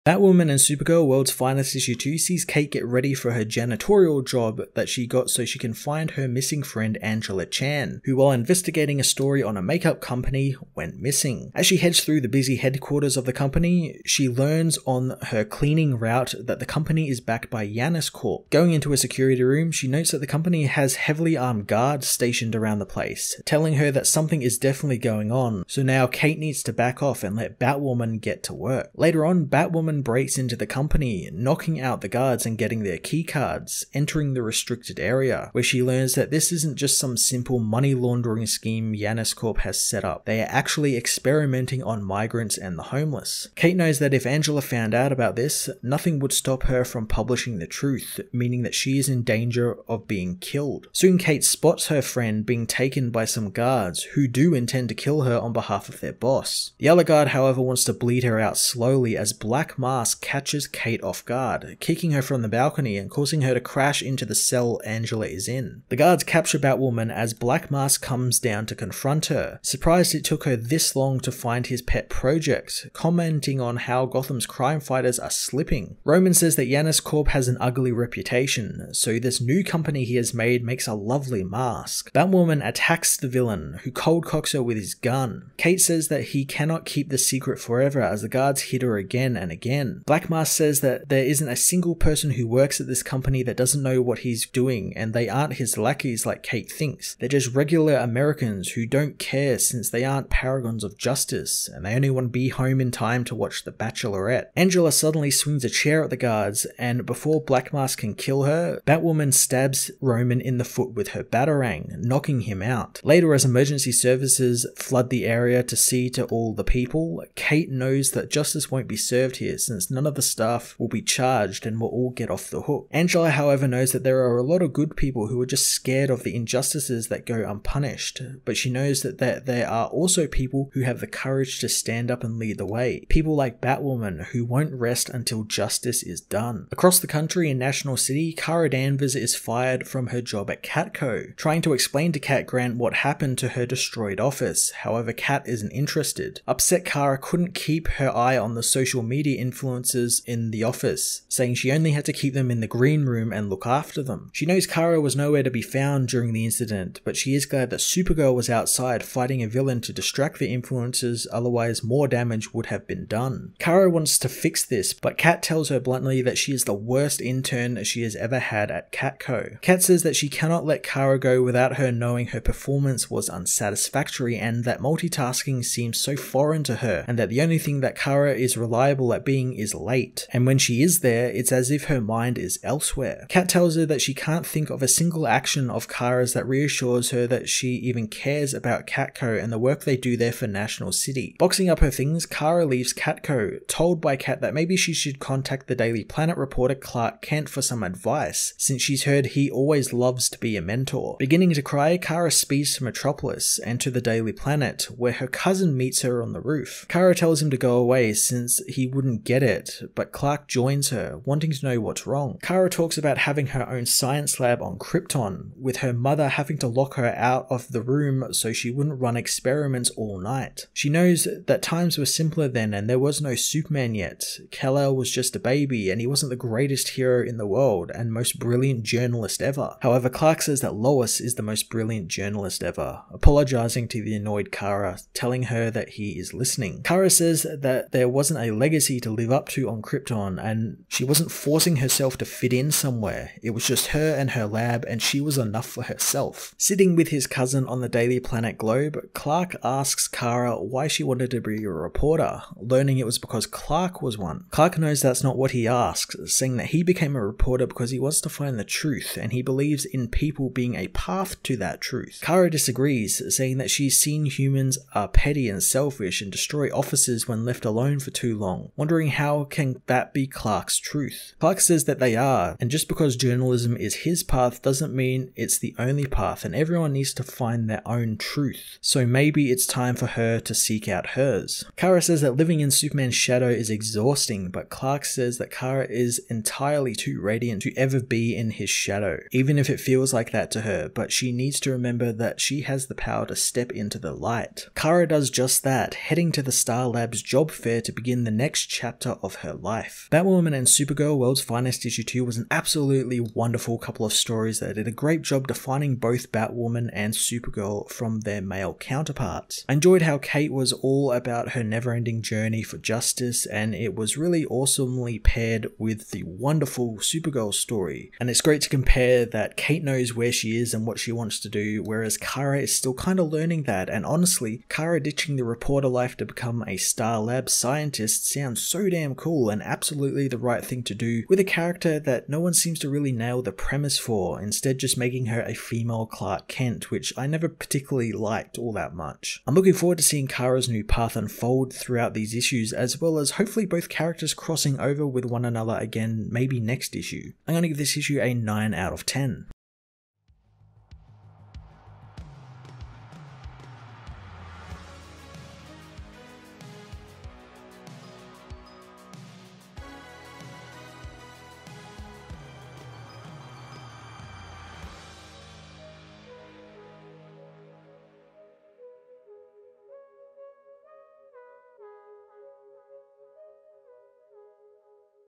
Batwoman and Supergirl World's Finest Issue 2 sees Kate get ready for her janitorial job that she got so she can find her missing friend Angela Chan, who while investigating a story on a makeup company went missing. As she heads through the busy headquarters of the company, she learns on her cleaning route that the company is backed by Yanis Corp. Going into a security room, she notes that the company has heavily armed guards stationed around the place, telling her that something is definitely going on, so now Kate needs to back off and let Batwoman get to work. Later on, Batwoman breaks into the company, knocking out the guards and getting their key cards, entering the restricted area, where she learns that this isn't just some simple money laundering scheme Yanis Corp has set up. They are actually experimenting on migrants and the homeless. Kate knows that if Angela found out about this, nothing would stop her from publishing the truth, meaning that she is in danger of being killed. Soon Kate spots her friend being taken by some guards who do intend to kill her on behalf of their boss. The other guard, however, wants to bleed her out slowly as Black Mask catches Kate off guard, kicking her from the balcony and causing her to crash into the cell Angela is in. The guards capture Batwoman as Black Mask comes down to confront her, surprised it took her this long to find his pet project, commenting on how Gotham's crime fighters are slipping. Roman says that Yanis Corp has an ugly reputation, so this new company he has made makes a lovely mask. Batwoman attacks the villain, who cold cocks her with his gun. Kate says that he cannot keep the secret forever as the guards hit her again and again. Black Mask says that there isn't a single person who works at this company that doesn't know what he's doing, and they aren't his lackeys like Kate thinks. They're just regular Americans who don't care since they aren't paragons of justice, and they only want to be home in time to watch The Bachelorette. Angela suddenly swings a chair at the guards, and before Black Mask can kill her, Batwoman stabs Roman in the foot with her batarang, knocking him out. Later, as emergency services flood the area to see to all the people, Kate knows that justice won't be served here since none of the staff will be charged and will all get off the hook. Angela, however, knows that there are a lot of good people who are just scared of the injustices that go unpunished, but she knows that there are also people who have the courage to stand up and lead the way. People like Batwoman who won't rest until justice is done. Across the country in National City, Kara Danvers is fired from her job at Catco, trying to explain to Cat Grant what happened to her destroyed office. However, Cat isn't interested. Upset, Kara couldn't keep her eye on the social media influencers in the office, saying she only had to keep them in the green room and look after them. She knows Kara was nowhere to be found during the incident, but she is glad that Supergirl was outside fighting a villain to distract the influencers, otherwise more damage would have been done. Kara wants to fix this, but Cat tells her bluntly that she is the worst intern she has ever had at Catco. Cat says that she cannot let Kara go without her knowing her performance was unsatisfactory and that multitasking seems so foreign to her, and that the only thing that Kara is reliable at being is late, and when she is there, it's as if her mind is elsewhere. Cat tells her that she can't think of a single action of Kara's that reassures her that she even cares about Catco and the work they do there for National City. Boxing up her things, Kara leaves Catco, told by Cat that maybe she should contact the Daily Planet reporter Clark Kent for some advice, since she's heard he always loves to be a mentor. Beginning to cry, Kara speeds to Metropolis and to the Daily Planet, where her cousin meets her on the roof. Kara tells him to go away since he wouldn't get it, but Clark joins her, wanting to know what's wrong. Kara talks about having her own science lab on Krypton, with her mother having to lock her out of the room so she wouldn't run experiments all night. She knows that times were simpler then and there was no Superman yet. Kal-El was just a baby and he wasn't the greatest hero in the world and most brilliant journalist ever. However, Clark says that Lois is the most brilliant journalist ever, apologizing to the annoyed Kara, telling her that he is listening. Kara says that there wasn't a legacy to live up to on Krypton and she wasn't forcing herself to fit in somewhere. It was just her and her lab and she was enough for herself. Sitting with his cousin on the Daily Planet globe, Clark asks Kara why she wanted to be a reporter, learning it was because Clark was one. Clark knows that's not what he asks, saying that he became a reporter because he wants to find the truth and he believes in people being a path to that truth. Kara disagrees, saying that she's seen humans are petty and selfish and destroy offices when left alone for too long, wondering how can that be Clark's truth. Clark says that they are, and just because journalism is his path doesn't mean it's the only path and everyone needs to find their own truth, so maybe it's time for her to seek out hers. Kara says that living in Superman's shadow is exhausting, but Clark says that Kara is entirely too radiant to ever be in his shadow, even if it feels like that to her, but she needs to remember that she has the power to step into the light. Kara does just that, heading to the Star Lab's job fair to begin the next chapter chapter of her life. Batwoman and Supergirl World's Finest issue 2 was an absolutely wonderful couple of stories that did a great job defining both Batwoman and Supergirl from their male counterparts. I enjoyed how Kate was all about her never-ending journey for justice, and it was really awesomely paired with the wonderful Supergirl story. And it's great to compare that Kate knows where she is and what she wants to do, whereas Kara is still kind of learning that. And honestly, Kara ditching the reporter life to become a Star Lab scientist sounds so damn cool and absolutely the right thing to do with a character that no one seems to really nail the premise for, instead just making her a female Clark Kent, which I never particularly liked all that much. I'm looking forward to seeing Kara's new path unfold throughout these issues, as well as hopefully both characters crossing over with one another again maybe next issue. I'm going to give this issue a 9 out of 10.